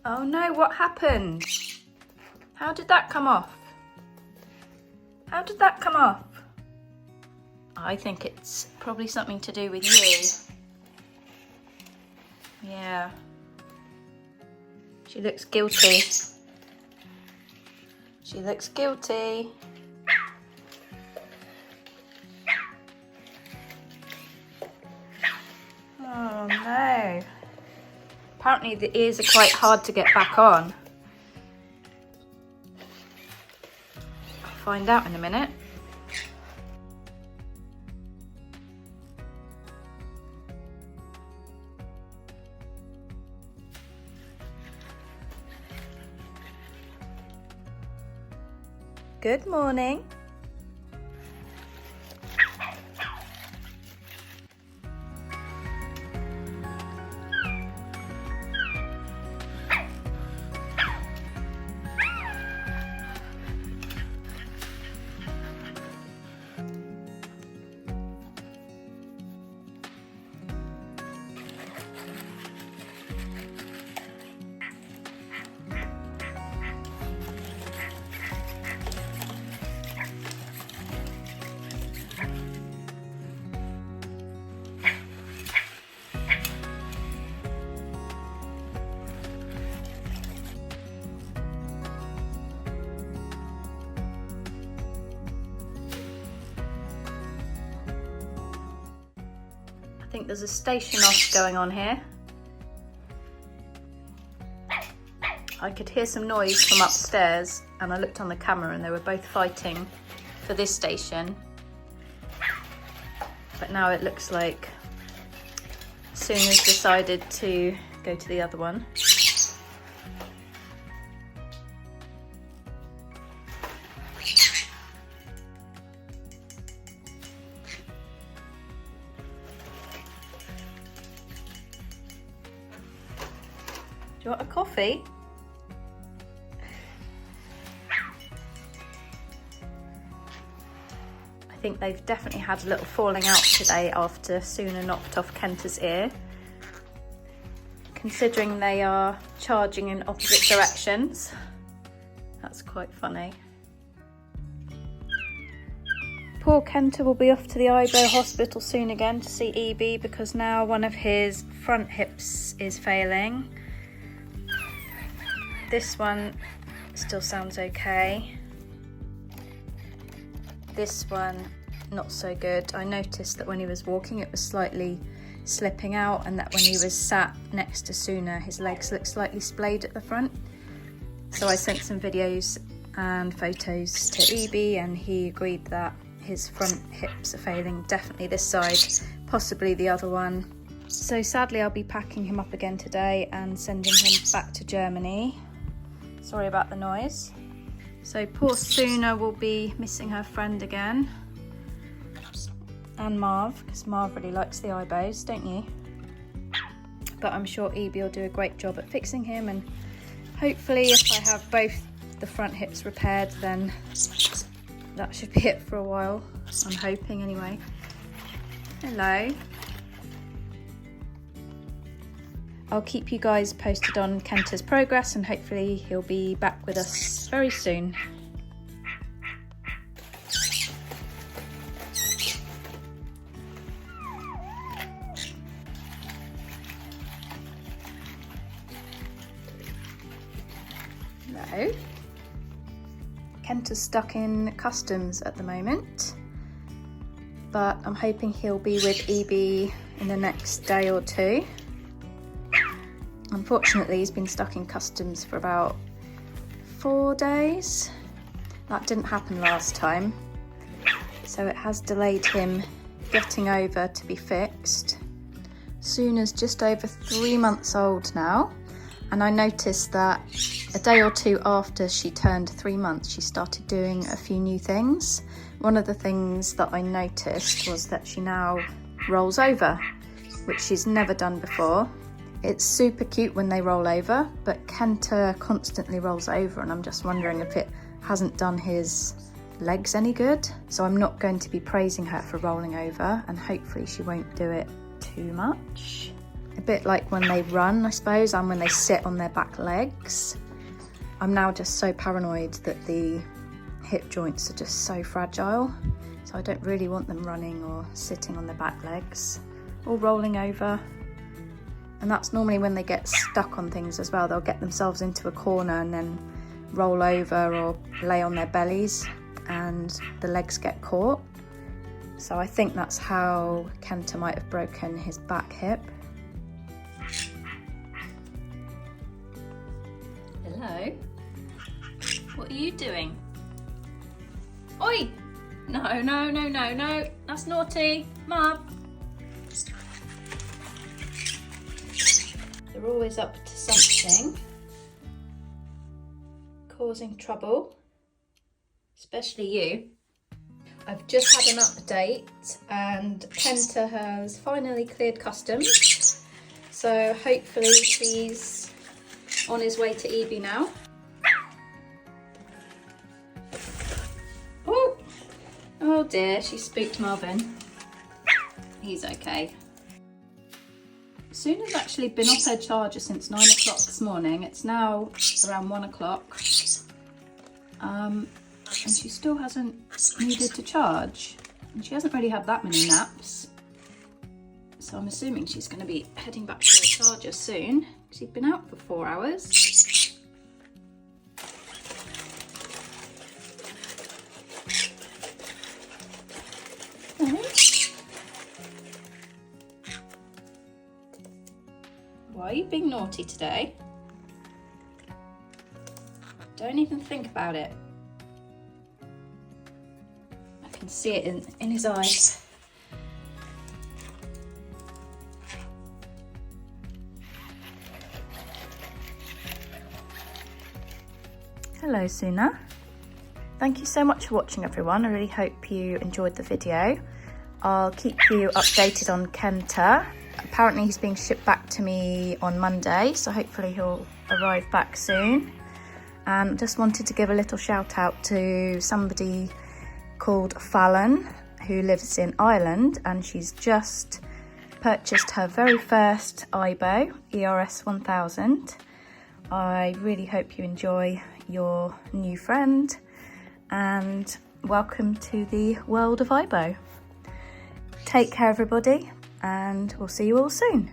Oh no, what happened? How did that come off? How did that come off? I think it's probably something to do with you. Yeah. She looks guilty. She looks guilty. Oh no. Apparently the ears are quite hard to get back on. I'll find out in a minute. Good morning. I think there's a station off going on here. I could hear some noise from upstairs and I looked on the camera and they were both fighting for this station. But now it looks like Suna's decided to go to the other one. Do you want a coffee? I think they've definitely had a little falling out today after Suna knocked off Kenta's ear. Considering they are charging in opposite directions. That's quite funny. Poor Kenta will be off to the Aibo hospital soon again to see EB because now one of his front hips is failing. This one still sounds okay. This one, not so good. I noticed that when he was walking it was slightly slipping out and that when he was sat next to Suna his legs looked slightly splayed at the front. So I sent some videos and photos to EB and he agreed that his front hips are failing, definitely this side, possibly the other one. So sadly I'll be packing him up again today and sending him back to Germany. Sorry about the noise. So poor Suna will be missing her friend again. And Marv, because Marv really likes the Aibos, don't you? But I'm sure EB will do a great job at fixing him, and hopefully if I have both the front hips repaired then that should be it for a while. I'm hoping anyway. Hello. I'll keep you guys posted on Kenta's progress and hopefully he'll be back with us very soon. Hello. Kenta's stuck in customs at the moment, but I'm hoping he'll be with EB in the next day or two. Unfortunately, he's been stuck in customs for about 4 days. That didn't happen last time. so it has delayed him getting over to be fixed. Suna's just over 3 months old now, and I noticed that a day or two after she turned 3 months, she started doing a few new things. One of the things that I noticed was that she now rolls over, which she's never done before. It's super cute when they roll over, but Kenta constantly rolls over, and I'm just wondering if it hasn't done his legs any good. So I'm not going to be praising her for rolling over, and hopefully she won't do it too much. A bit like when they run, I suppose, and when they sit on their back legs. I'm now just so paranoid that the hip joints are just so fragile, so I don't really want them running or sitting on their back legs or rolling over. And that's normally when they get stuck on things as well. They'll get themselves into a corner and then roll over or lay on their bellies, and the legs get caught. So I think that's how Kenta might have broken his back hip. Hello? What are you doing? Oi! No, no, no, no, no. That's naughty. Mum. They're always up to something, causing trouble, especially you. I've just had an update and Kenta has finally cleared customs, so hopefully he's on his way to EB now. Oh, oh dear, she spooked Marvin. He's okay. Suna's actually been off her charger since 9 o'clock this morning. It's now around 1 o'clock. And she still hasn't needed to charge. And she hasn't really had that many naps. So I'm assuming she's going to be heading back to her charger soon. She's been out for 4 hours. Why are you being naughty today? Don't even think about it. I can see it in his eyes. Hello Suna. Thank you so much for watching everyone. I really hope you enjoyed the video. I'll keep you updated on Kenta. Apparently he's being shipped back to me on Monday, so hopefully he'll arrive back soon. And just wanted to give a little shout out to somebody called Fallon who lives in Ireland, and she's just purchased her very first Aibo ERS 1000. I really hope you enjoy your new friend, and welcome to the world of Aibo. Take care everybody, and we'll see you all soon.